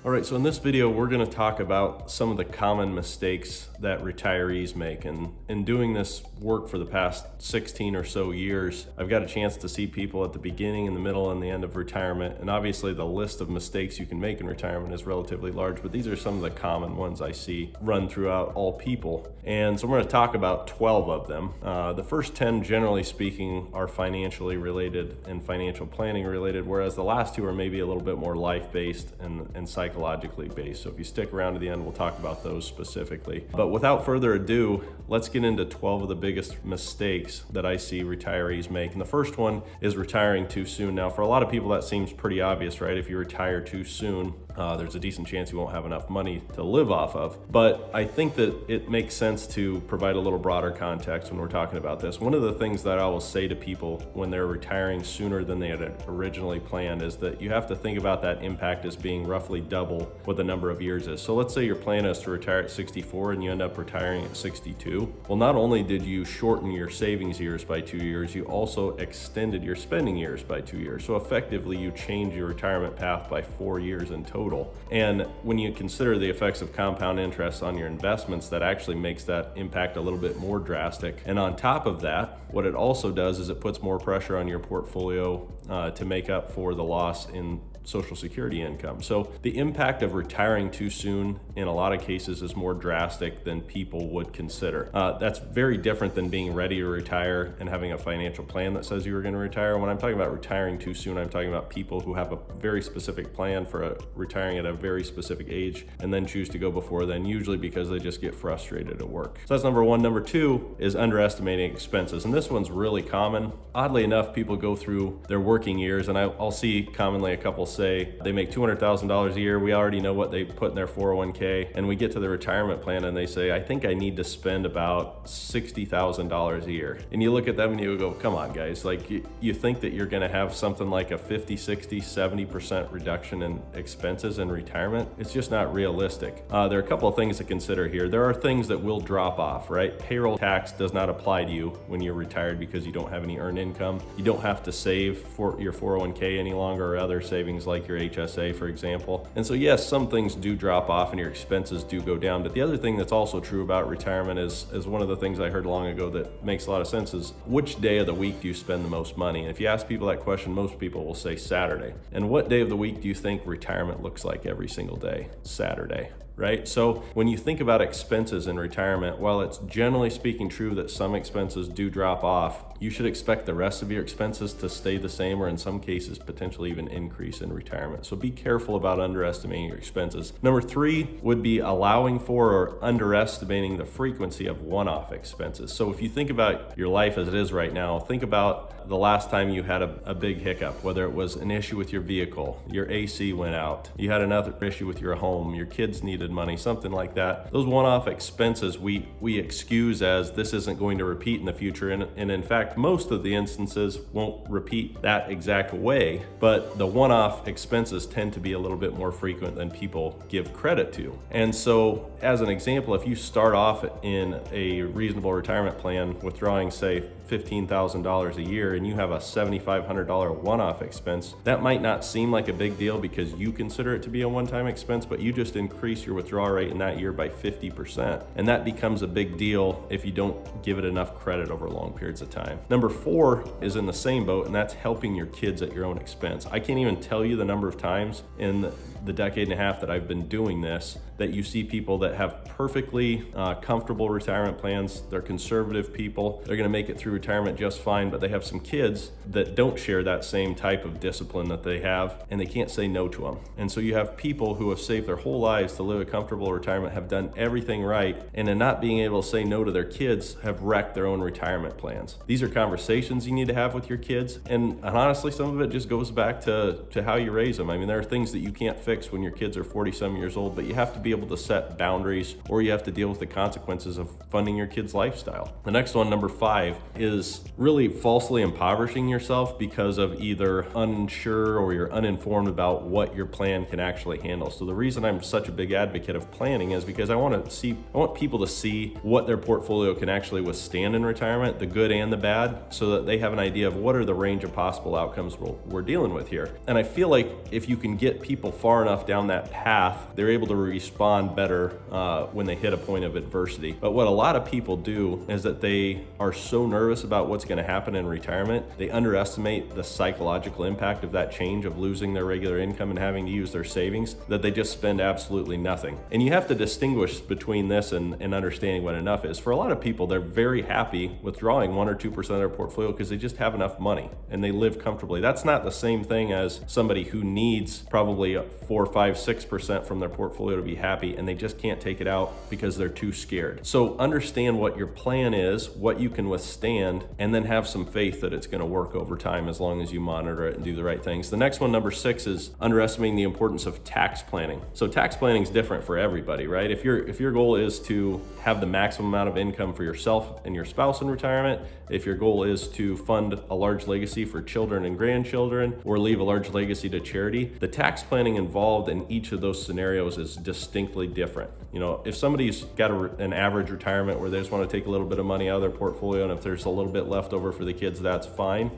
All right, so in this video, we're gonna talk about some of the common mistakes that retirees make. And in doing this work for the past 16 or so years, I've got a chance to see people at the beginning, in the middle, and the end of retirement. And obviously the list of mistakes you can make in retirement is relatively large, but these are some of the common ones I see run throughout all people. And so we're gonna talk about 12 of them. The first 10, generally speaking, are financially related and financial planning related, whereas the last two are maybe a little bit more life-based and psychologically based. So if you stick around to the end, we'll talk about those specifically. But without further ado, let's get into 12 of the biggest mistakes that I see retirees make. And the first one is retiring too soon. Now, for a lot of people, that seems pretty obvious, right? If you retire too soon, there's a decent chance you won't have enough money to live off of. But I think that it makes sense to provide a little broader context when we're talking about this. One of the things that I will say to people when they're retiring sooner than they had originally planned is that you have to think about that impact as being roughly double what the number of years is. So let's say your plan is to retire at 64 and you end up retiring at 62. Well, not only did you shorten your savings years by 2 years, you also extended your spending years by 2 years. So effectively, you change your retirement path by 4 years in total. And when you consider the effects of compound interest on your investments, that actually makes that impact a little bit more drastic. And on top of that, what it also does is it puts more pressure on your portfolio to make up for the loss in Social Security income. So the impact of retiring too soon in a lot of cases is more drastic than people would consider. That's very different than being ready to retire and having a financial plan that says you were going to retire. When I'm talking about retiring too soon, I'm talking about people who have a very specific plan for retiring at a very specific age and then choose to go before then, usually because they just get frustrated at work. So that's number one. Number two is underestimating expenses. And this one's really common. Oddly enough, people go through their working years, and I'll see commonly a couple say they make $200,000 a year. We already know what they put in their 401k, and we get to the retirement plan and they say, I think I need to spend about $60,000 a year. And you look at them and you go, come on guys, like you think that you're gonna have something like a 50, 60, 70% reduction in expenses in retirement? It's just not realistic. There are a couple of things to consider here. There are things that will drop off, right? Payroll tax does not apply to you when you're retired because you don't have any earned income. You don't have to save for your 401k any longer or other savings like your HSA, for example. And so yes, some things do drop off and your expenses do go down. But the other thing that's also true about retirement is one of the things I heard long ago that makes a lot of sense is which day of the week do you spend the most money? And if you ask people that question, most people will say Saturday. And what day of the week do you think retirement looks like every single day? Saturday. Right? So when you think about expenses in retirement, while it's generally speaking true that some expenses do drop off, you should expect the rest of your expenses to stay the same or in some cases potentially even increase in retirement. So be careful about underestimating your expenses. Number three would be allowing for or underestimating the frequency of one-off expenses. So if you think about your life as it is right now, think about the last time you had a big hiccup, whether it was an issue with your vehicle, your AC went out, you had another issue with your home, your kids needed money, something like that. Those one-off expenses we excuse as this isn't going to repeat in the future. And in fact, most of the instances won't repeat that exact way, but the one-off expenses tend to be a little bit more frequent than people give credit to. And so as an example, if you start off in a reasonable retirement plan withdrawing, say, $15,000 a year and you have a $7,500 one-off expense, that might not seem like a big deal because you consider it to be a one-time expense, but you just increase your withdrawal rate in that year by 50%. And that becomes a big deal if you don't give it enough credit over long periods of time. Number four is in the same boat, and that's helping your kids at your own expense. I can't even tell you the number of times in the decade and a half that I've been doing this that you see people that have perfectly comfortable retirement plans. They're conservative people. They're going to make it through retirement just fine, but they have some kids that don't share that same type of discipline that they have, and they can't say no to them. And so you have people who have saved their whole lives to live a comfortable retirement, have done everything right, and in not being able to say no to their kids, have wrecked their own retirement plans. These are conversations you need to have with your kids, and honestly, some of it just goes back to how you raise them. I mean, there are things that you can't fix when your kids are 40-some years old, but you have to be able to set boundaries, or you have to deal with the consequences of funding your kid's lifestyle. The next one, number 5, is really falsely impoverishing yourself because of either unsure or you're uninformed about what your plan can actually handle. So the reason I'm such a big advocate of planning is because I want people to see what their portfolio can actually withstand in retirement, the good and the bad, so that they have an idea of what are the range of possible outcomes we're dealing with here. And I feel like if you can get people far enough down that path, they're able to respond better when they hit a point of adversity. But what a lot of people do is that they are so nervous about what's going to happen in retirement, they underestimate the psychological impact of that change of losing their regular income and having to use their savings, that they just spend absolutely nothing. And you have to distinguish between this and understanding what enough is. For a lot of people, they're very happy withdrawing 1 or 2% of their portfolio because they just have enough money and they live comfortably. That's not the same thing as somebody who needs probably 4, 5, 6% from their portfolio to be happy, and they just can't take it out because they're too scared. So understand what your plan is, what you can withstand, and then have some faith that it's going to work over time as long as you monitor it and do the right things. The next one, number 6, is underestimating the importance of tax planning. So tax planning is different for everybody, right? If your goal is to have the maximum amount of income for yourself and your spouse in retirement, if your goal is to fund a large legacy for children and grandchildren, or leave a large legacy to charity, the tax planning involved in each of those scenarios is distinctly different. You know, if somebody's got an average retirement where they just want to take a little bit of money out of their portfolio, and if there's a little bit left over for the kids, that's fine.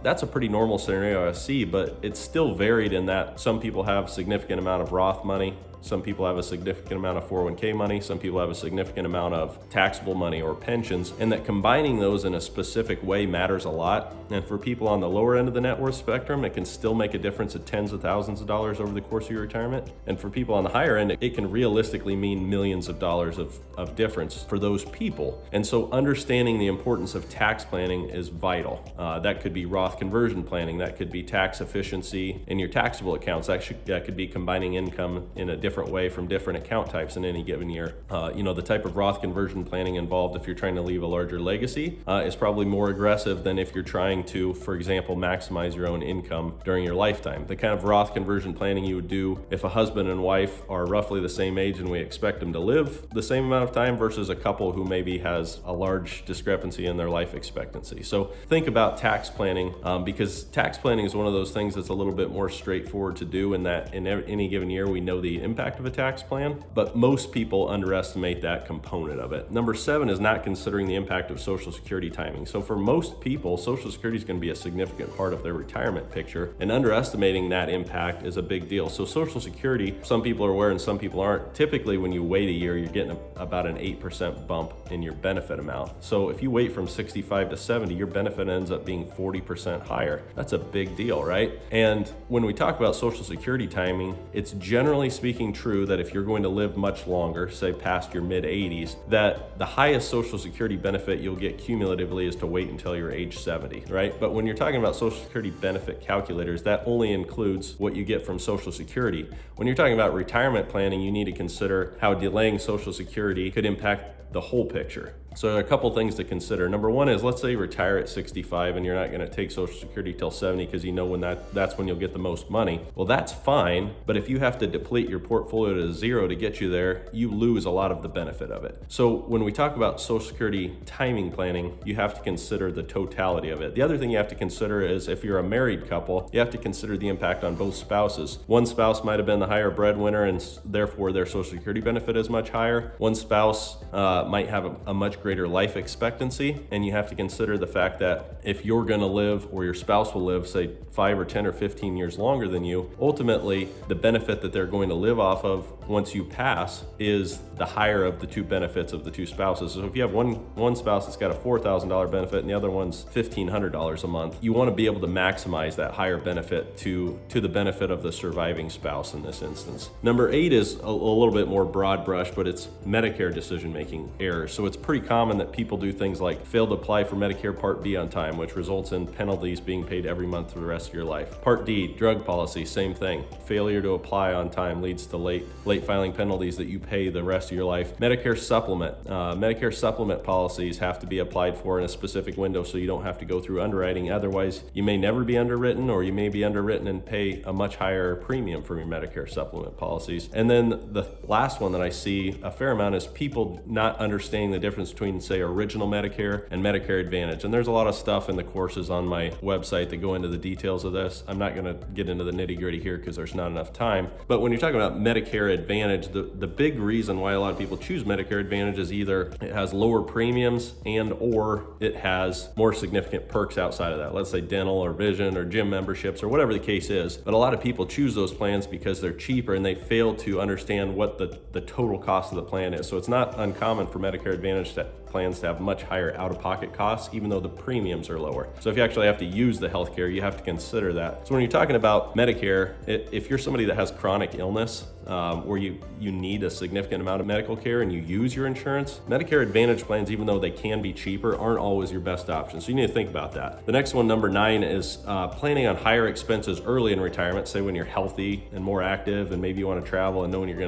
That's a pretty normal scenario I see, but it's still varied in that some people have significant amount of Roth money, some people have a significant amount of 401k money, some people have a significant amount of taxable money or pensions, and that combining those in a specific way matters a lot. And for people on the lower end of the net worth spectrum, it can still make a difference of tens of thousands of dollars over the course of your retirement. And for people on the higher end, it can realistically mean millions of dollars of difference for those people. And so understanding the importance of tax planning is vital. That could be Roth conversion planning, that could be tax efficiency in your taxable accounts, that could be combining income in a different way from different account types in any given year. The type of Roth conversion planning involved if you're trying to leave a larger legacy is probably more aggressive than if you're trying to, for example, maximize your own income during your lifetime. The kind of Roth conversion planning you would do if a husband and wife are roughly the same age and we expect them to live the same amount of time versus a couple who maybe has a large discrepancy in their life expectancy. So think about tax planning because tax planning is one of those things that's a little bit more straightforward to do, in that in any given year we know the impact of a tax plan, but most people underestimate that component of it. Number 7 is not considering the impact of Social Security timing. So for most people, Social Security is going to be a significant part of their retirement picture, and underestimating that impact is a big deal. So Social Security, some people are aware and some people aren't. Typically, when you wait a year, you're getting about an 8% bump in your benefit amount. So if you wait from 65 to 70, your benefit ends up being 40% higher. That's a big deal, right? And when we talk about Social Security timing, it's generally speaking true that if you're going to live much longer, say past your mid-80s, that the highest Social Security benefit you'll get cumulatively is to wait until you're age 70, right? But when you're talking about Social Security benefit calculators, that only includes what you get from Social Security. When you're talking about retirement planning, you need to consider how delaying Social Security could impact the whole picture. So there are a couple things to consider. Number 1 is, let's say you retire at 65 and you're not going to take Social Security till 70 because you know that's when you'll get the most money. Well, that's fine, but if you have to deplete your portfolio to zero to get you there, you lose a lot of the benefit of it. So when we talk about Social Security timing planning, you have to consider the totality of it. The other thing you have to consider is, if you're a married couple, you have to consider the impact on both spouses. One spouse might have been the higher breadwinner and therefore their Social Security benefit is much higher. One spouse might have a much greater life expectancy, and you have to consider the fact that if you're going to live, or your spouse will live, say 5 or 10 or 15 years longer than you, ultimately the benefit that they're going to live off of once you pass is the higher of the two benefits of the two spouses. So if you have one spouse that's got a $4,000 benefit and the other one's $1,500 a month, you want to be able to maximize that higher benefit to the benefit of the surviving spouse in this instance. Number 8 is a little bit more broad brush, but it's Medicare decision-making errors. So it's pretty common that people do things like fail to apply for Medicare Part B on time, which results in penalties being paid every month for the rest of your life. Part D, drug policy, same thing. Failure to apply on time leads to late filing penalties that you pay the rest of your life. Medicare supplement policies have to be applied for in a specific window so you don't have to go through underwriting. Otherwise, you may never be underwritten, or you may be underwritten and pay a much higher premium for your Medicare supplement policies. And then the last one that I see a fair amount is people not understanding the difference between between, say, original Medicare and Medicare Advantage. And there's a lot of stuff in the courses on my website that go into the details of this. I'm not going to get into the nitty-gritty here because there's not enough time. But when you're talking about Medicare Advantage, the big reason why a lot of people choose Medicare Advantage is either it has lower premiums and or it has more significant perks outside of that. Let's say dental or vision or gym memberships or whatever the case is. But a lot of people choose those plans because they're cheaper and they fail to understand what the total cost of the plan is. So it's not uncommon for Medicare Advantage plans to have much higher out-of-pocket costs, even though the premiums are lower. So if you actually have to use the healthcare, you have to consider that. So when you're talking about Medicare, if you're somebody that has chronic illness, where you need a significant amount of medical care and you use your insurance, Medicare Advantage plans, even though they can be cheaper, aren't always your best option. So you need to think about that. The next one, number 9, is planning on higher expenses early in retirement, say when you're healthy and more active and maybe you want to travel and knowing you're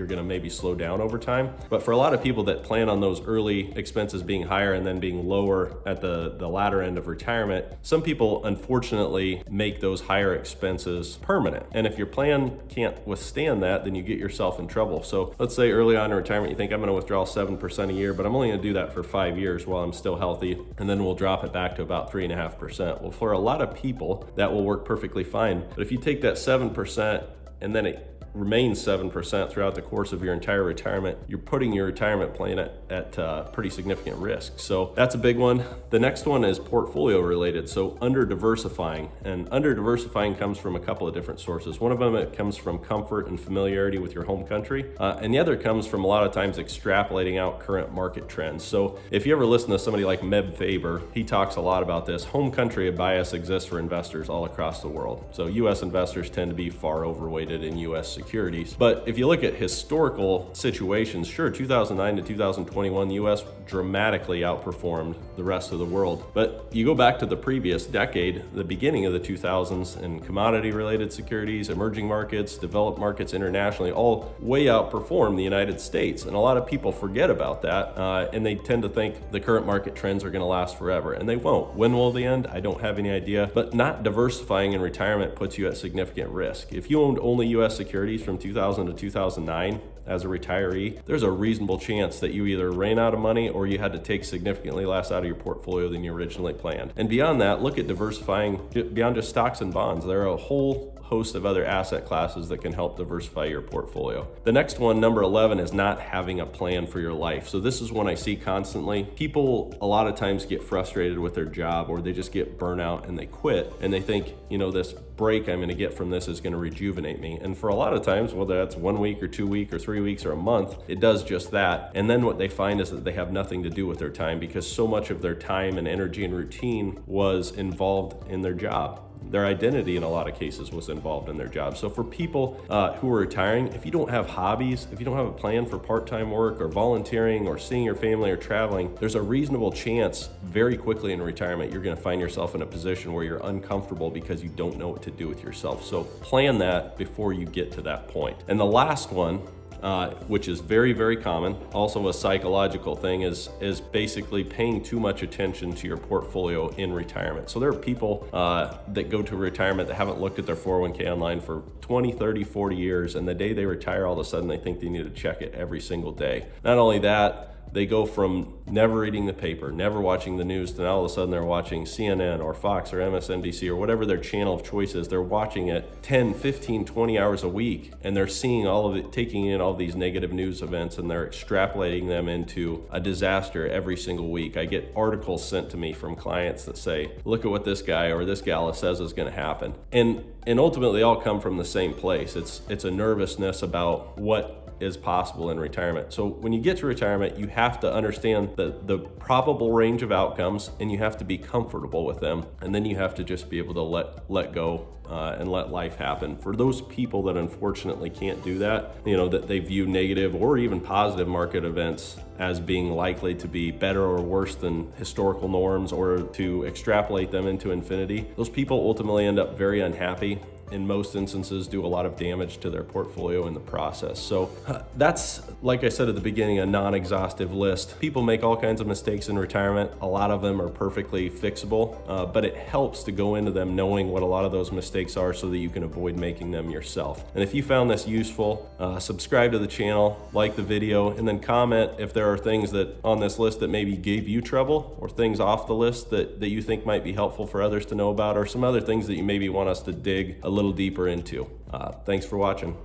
going to maybe slow down over time. But for a lot of people that plan on those early expenses being higher and then being lower at the latter end of retirement, some people unfortunately make those higher expenses permanent. And if your plan can't withstand that, then you get yourself in trouble. So let's say early on in retirement, you think I'm going to withdraw 7% a year, but I'm only going to do that for 5 years while I'm still healthy. And then we'll drop it back to about 3.5%. Well, for a lot of people, that will work perfectly fine. But if you take that 7% and then it remains 7% throughout the course of your entire retirement, you're putting your retirement plan at pretty significant risk. So that's a big one. The next one is portfolio related. So underdiversifying. And underdiversifying comes from a couple of different sources. One of them, it comes from comfort and familiarity with your home country. And the other comes from a lot of times extrapolating out current market trends. So if you ever listen to somebody like Meb Faber, he talks a lot about this. Home country bias exists for investors all across the world. So US investors tend to be far overweighted in US securities. But if you look at historical situations, sure, 2009 to 2021, the US dramatically outperformed the rest of the world. But you go back to the previous decade, the beginning of the 2000s, and commodity-related securities, emerging markets, developed markets internationally, all way outperformed the United States. And a lot of people forget about that, and they tend to think the current market trends are going to last forever, and they won't. When will they end? I don't have any idea. But not diversifying in retirement puts you at significant risk. If you owned only US securities from 2000 to 2009 as a retiree, there's a reasonable chance that you either ran out of money or you had to take significantly less out of your portfolio than you originally planned. And beyond that, look at diversifying beyond just stocks and bonds. There are a whole host of other asset classes that can help diversify your portfolio. The next one, number 11, is not having a plan for your life. So this is one I see constantly. People a lot of times get frustrated with their job, or they just get burnout and they quit, and they think, this break I'm going to get from this is going to rejuvenate me. And for a lot of times, whether that's 1 week or 2 weeks or 3 weeks or a month, it does just that. And then what they find is that they have nothing to do with their time because so much of their time and energy and routine was involved in their job. Their identity in a lot of cases was involved in their job. So for people who are retiring, if you don't have hobbies, if you don't have a plan for part-time work or volunteering or seeing your family or traveling, there's a reasonable chance very quickly in retirement you're going to find yourself in a position where you're uncomfortable because you don't know what to do with yourself. So plan that before you get to that point. And the last one, which is very, very common, also a psychological thing, is basically paying too much attention to your portfolio in retirement. So there are people that go to retirement that haven't looked at their 401k online for 20, 30, 40 years, and the day they retire, all of a sudden they think they need to check it every single day. Not only that, they go from never reading the paper, never watching the news, to now all of a sudden they're watching CNN or Fox or MSNBC or whatever their channel of choice is. They're watching it 10, 15, 20 hours a week, and they're seeing all of it, taking in all these negative news events, and they're extrapolating them into a disaster every single week. I get articles sent to me from clients that say, look at what this guy or this gal says is going to happen. And ultimately, they all come from the same place. It's a nervousness about what is possible in retirement. So when you get to retirement, you have to understand the probable range of outcomes, and you have to be comfortable with them. And then you have to just be able to let go and let life happen. For those people that unfortunately can't do that, that they view negative or even positive market events as being likely to be better or worse than historical norms, or to extrapolate them into infinity, those people ultimately end up very unhappy. In most instances, do a lot of damage to their portfolio in the process. So that's, like I said at the beginning, a non-exhaustive list. People make all kinds of mistakes in retirement. A lot of them are perfectly fixable, but it helps to go into them knowing what a lot of those mistakes mistakes are so that you can avoid making them yourself. And if you found this useful, subscribe to the channel, like the video, and then comment if there are things that on this list that maybe gave you trouble, or things off the list that you think might be helpful for others to know about, or some other things that you maybe want us to dig a little deeper into. Thanks for watching.